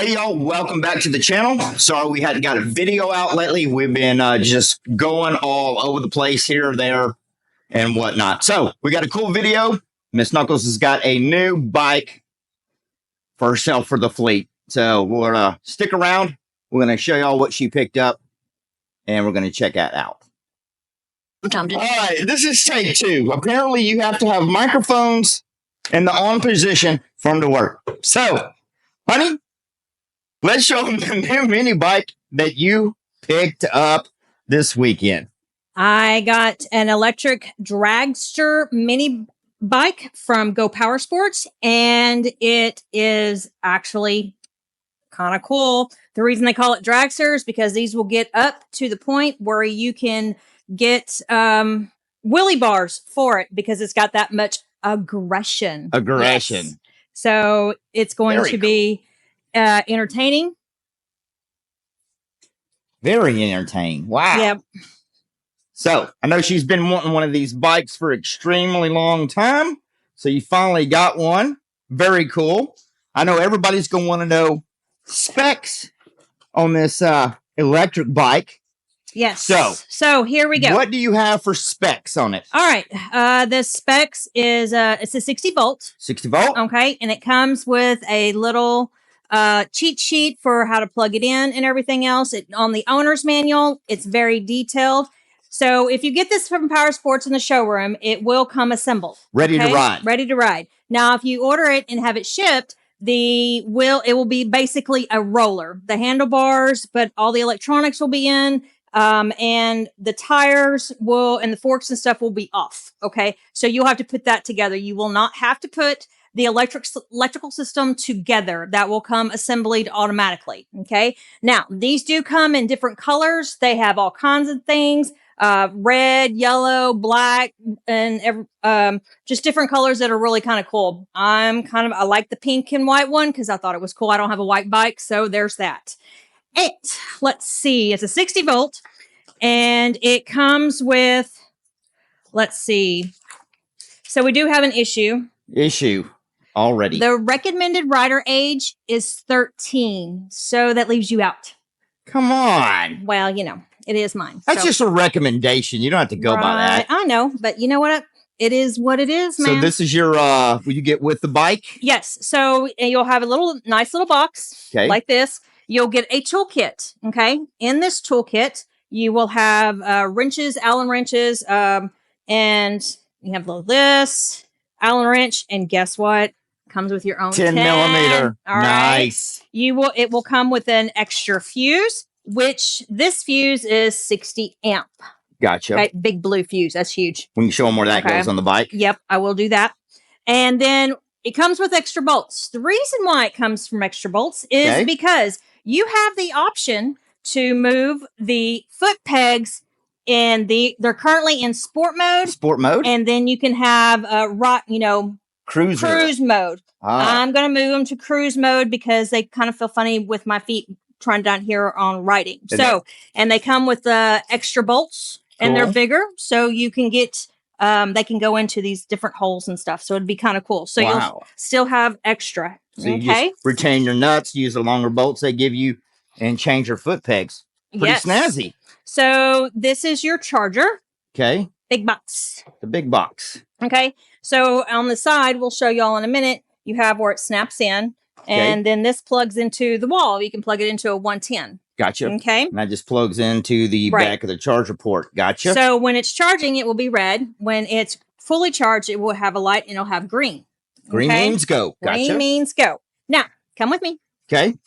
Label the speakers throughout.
Speaker 1: Hey y'all, welcome back to the channel. Sorry we hadn't got a video out lately. We've been just going all over the place here, there, and whatnot. So we got a cool video. Miss Knuckles has got a new bike for herself for the fleet. So we're gonna stick around. We're gonna show y'all what she picked up, and we're gonna check that out. All right, this is take two. Apparently you have to have microphones in the on position for them to work. So, honey, let's show them the new mini bike that you picked up this weekend.
Speaker 2: I got an electric dragster mini bike from Go Power Sports, and it is actually kind of cool. The reason they call it dragster is because these will get up to the point where you can get wheelie bars for it because it's got that much aggression. Yes. So it's going to be entertaining.
Speaker 1: Very entertaining. Wow.
Speaker 2: Yep.
Speaker 1: So I know she's been wanting one of these bikes for an extremely long time. So you finally got one. Very cool. I know everybody's going to want to know specs on this electric bike.
Speaker 2: Yes. So here we go.
Speaker 1: What do you have for specs on it?
Speaker 2: All right. The specs is it's a 60 volt.
Speaker 1: 60 volt.
Speaker 2: Okay. And it comes with a little cheat sheet for how to plug it in and everything else. On the owner's manual, it's very detailed. So if you get this from Power Sports in the showroom, it will come assembled.
Speaker 1: Ready to ride.
Speaker 2: Ready to ride. Now, if you order it and have it shipped, it will be basically a roller. The handlebars, but all the electronics will be in. And the tires and the forks and stuff will be off. Okay. So you'll have to put that together. You will not have to put the electrical system together. That will come assembled automatically. Okay. Now these do come in different colors. They have all kinds of things, red, yellow, black, and just different colors that are really kind of cool. I like the pink and white one because I thought it was cool. I don't have a white bike. So there's that. Let's see. It's a 60 volt and it comes with, let's see. So we do have an issue
Speaker 1: already.
Speaker 2: The recommended rider age is 13. So that leaves you out.
Speaker 1: Come on.
Speaker 2: Well, it is mine.
Speaker 1: That's just a recommendation. You don't have to go by that.
Speaker 2: I know, but you know what? It is what it is, man.
Speaker 1: So this is your, will you get with the bike?
Speaker 2: Yes. So you'll have a nice little box like this. You'll get a toolkit, okay? In this toolkit, you will have wrenches, Allen wrenches, and you have this Allen wrench, and guess what? Comes with your own
Speaker 1: 10 millimeter.
Speaker 2: All
Speaker 1: nice.
Speaker 2: Right. It will come with an extra fuse, which this fuse is 60 amp.
Speaker 1: Gotcha.
Speaker 2: Okay, big blue fuse. That's huge.
Speaker 1: We can show them where that goes on the bike.
Speaker 2: Yep, I will do that. And then it comes with extra bolts. The reason why it comes from extra bolts is because you have the option to move the foot pegs they're currently in sport mode.
Speaker 1: Sport mode.
Speaker 2: And then you can have cruise mode. I'm going to move them to cruise mode because they kind of feel funny with my feet trying down here on riding. And they come with extra bolts and they're bigger. So you can get, they can go into these different holes and stuff. So it'd be kind of cool. So you'll still have extra.
Speaker 1: So you just retain your nuts, use the longer bolts they give you, and change your foot pegs. Pretty snazzy.
Speaker 2: So this is your charger.
Speaker 1: Okay.
Speaker 2: Big box.
Speaker 1: The big box.
Speaker 2: Okay. So on the side, we'll show you all in a minute. You have where it snaps in. And then this plugs into the wall. You can plug it into a 110.
Speaker 1: Gotcha.
Speaker 2: Okay.
Speaker 1: And that just plugs into the back of the charger port. Gotcha.
Speaker 2: So when it's charging, it will be red. When it's fully charged, it will have a light and it'll have green.
Speaker 1: Green means go. Gotcha.
Speaker 2: Green means go. Now, come with me.
Speaker 1: Okay.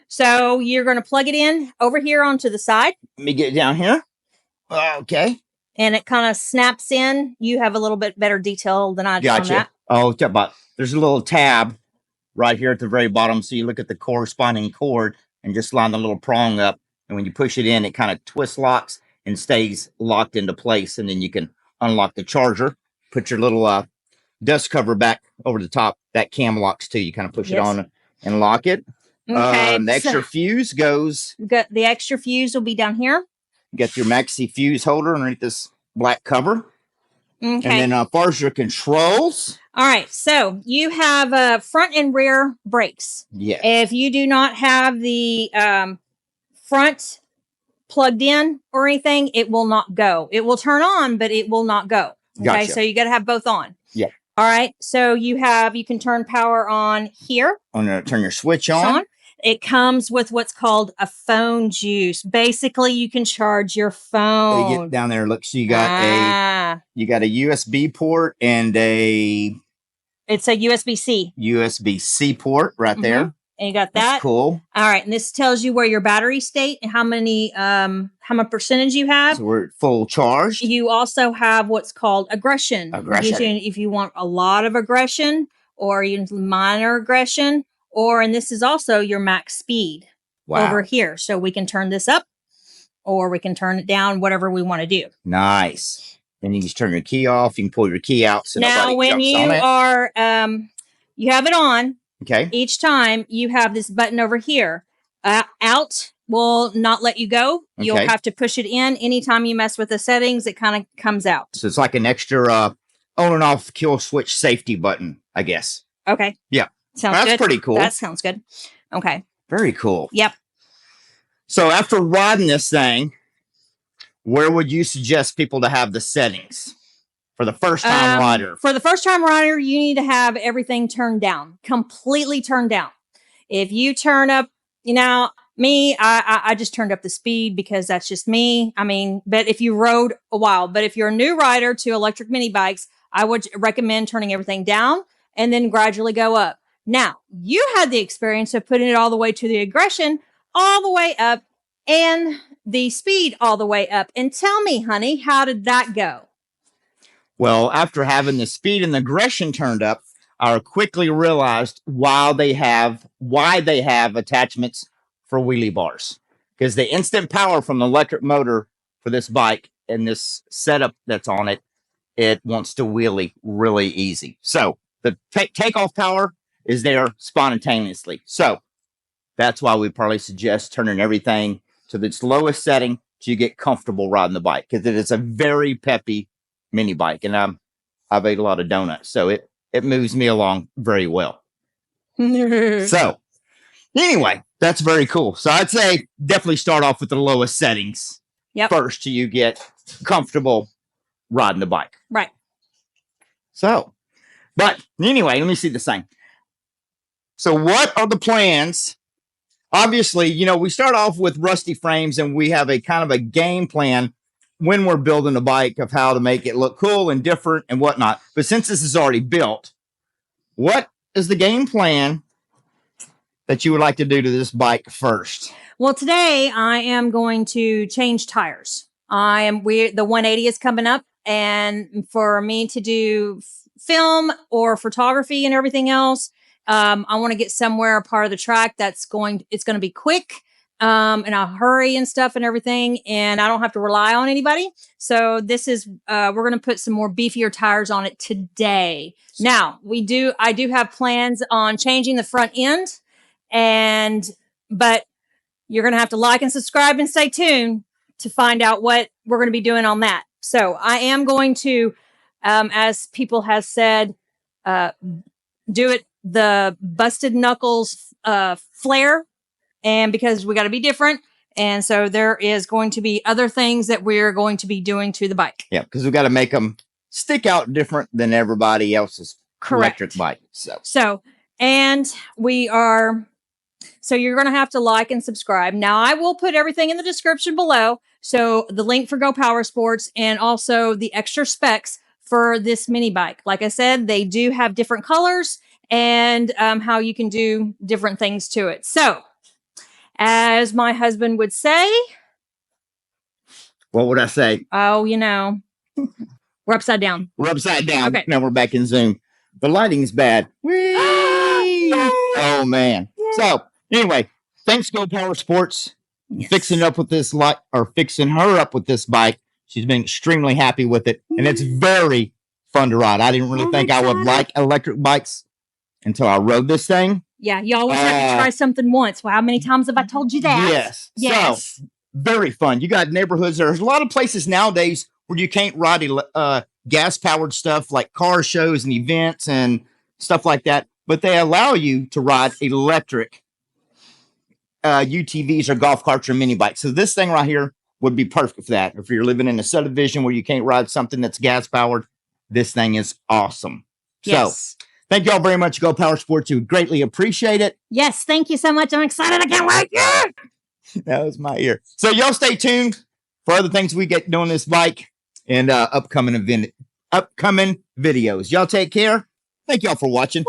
Speaker 2: So you're going to plug it in over here onto the side.
Speaker 1: Let me get it down here. Okay.
Speaker 2: And it kind of snaps in. You have a little bit better detail than I do on that.
Speaker 1: Oh, but there's a little tab right here at the very bottom. So you look at the corresponding cord and just line the little prong up. And when you push it in, it kind of twist locks and stays locked into place. And then you can unlock the charger, put your little dust cover back over the top. That cam locks too. You kind of push it on and lock it.
Speaker 2: Okay.
Speaker 1: The extra fuse goes.
Speaker 2: The extra fuse will be down here.
Speaker 1: You got your maxi fuse holder underneath this black cover.
Speaker 2: Okay.
Speaker 1: And then as far as your controls.
Speaker 2: All right. So you have front and rear brakes.
Speaker 1: Yes.
Speaker 2: If you do not have the front plugged in or anything, it will not go. It will turn on, but it will not go. Okay.
Speaker 1: Gotcha.
Speaker 2: So you got to have both on.
Speaker 1: Yeah.
Speaker 2: All right. So you can turn power on here.
Speaker 1: I'm going to turn your switch on.
Speaker 2: It comes with what's called a phone juice. Basically, you can charge your phone.
Speaker 1: You get down there. Look, so you got a USB port and
Speaker 2: it's a USB-C.
Speaker 1: USB-C port right there.
Speaker 2: And you got that.
Speaker 1: That's cool.
Speaker 2: All right. And this tells you where your battery state and how much percentage you have.
Speaker 1: So we're full charge.
Speaker 2: You also have what's called aggression. If you want a lot of aggression or minor aggression, and this is also your max speed over here. So we can turn this up or we can turn it down, whatever we want to do.
Speaker 1: Nice. Then you can turn your key off. You can pull your key out. So
Speaker 2: now, when you are, you have it on.
Speaker 1: Okay.
Speaker 2: Each time you have this button over here. Out will not let you go. Okay. You'll have to push it in. Anytime you mess with the settings, it kind of comes out.
Speaker 1: So it's like an extra on and off kill switch safety button, I guess.
Speaker 2: Okay.
Speaker 1: Yeah.
Speaker 2: Sounds good.
Speaker 1: That's pretty cool.
Speaker 2: That sounds good. Okay.
Speaker 1: Very cool.
Speaker 2: Yep.
Speaker 1: So after riding this thing, where would you suggest people to have the settings? For the first time rider.
Speaker 2: For the first time rider, you need to have everything turned down, completely turned down. If you turn up, me, I just turned up the speed because that's just me. I mean, but if you rode a while, but if you're a new rider to electric mini bikes, I would recommend turning everything down and then gradually go up. Now, you had the experience of putting it all the way to the aggression, all the way up, and the speed all the way up. And tell me, honey, how did that go?
Speaker 1: Well, after having the speed and the aggression turned up, I quickly realized why they have attachments for wheelie bars. Because the instant power from the electric motor for this bike and this setup that's on it, it wants to wheelie really easy. So the takeoff power is there spontaneously. So that's why we probably suggest turning everything to its lowest setting to get comfortable riding the bike. Because it is a very peppy mini bike, and I've ate a lot of donuts, so it moves me along very well. So anyway, that's very cool. So I'd say definitely start off with the lowest settings first till you get comfortable riding the bike.
Speaker 2: Right.
Speaker 1: So, but anyway, let me see this thing. So what are the plans? Obviously, we start off with rusty frames and we have a kind of a game plan when we're building a bike of how to make it look cool and different and whatnot. But since this is already built, what is the game plan that you would like to do to this bike first?
Speaker 2: Well, today I am going to change tires. The 180 is coming up, and for me to do film or photography and everything else, I want to get somewhere a part of the track it's going to be quick. And I'll hurry and stuff and everything, and I don't have to rely on anybody. So this is, we're going to put some more beefier tires on it today. Now I do have plans on changing the front end, but you're going to have to like and subscribe and stay tuned to find out what we're going to be doing on that. So I am going to, as people have said, do it the busted knuckles, flare. And because we got to be different. And so there is going to be other things that we're going to be doing to the bike.
Speaker 1: Yeah, because we got to make them stick out different than everybody else's electric bike. So you're going to have to like and subscribe. Now, I will put everything in the description below. So the link for Go Power Sports and also the extra specs for this mini bike. Like I said, they do have different colors and how you can do different things to it. So, as my husband would say. What would I say?
Speaker 2: Oh, we're upside down.
Speaker 1: We're upside down.
Speaker 2: Okay.
Speaker 1: Now we're back in Zoom. The lighting's bad. Oh, man. Yay. So, anyway, thanks, Go Power Sports. Yes. Fixing her up with this bike. She's been extremely happy with it, and it's very fun to ride. I didn't really think I would like electric bikes until I rode this thing.
Speaker 2: Yeah, you always have to try something once. Well, how many times have I told you that?
Speaker 1: Yes. So, very fun. You got neighborhoods. There's a lot of places nowadays where you can't ride gas powered stuff like car shows and events and stuff like that, but they allow you to ride electric UTVs or golf carts or mini bikes. So this thing right here would be perfect for that. If you're living in a subdivision where you can't ride something that's gas powered, this thing is awesome.
Speaker 2: Yes.
Speaker 1: So thank y'all very much, Go Power Sports. We greatly appreciate it.
Speaker 2: Yes, thank you so much. I'm excited. I can't wait. Yeah!
Speaker 1: That was my ear. So y'all stay tuned for other things we get doing this bike and upcoming videos. Y'all take care. Thank y'all for watching.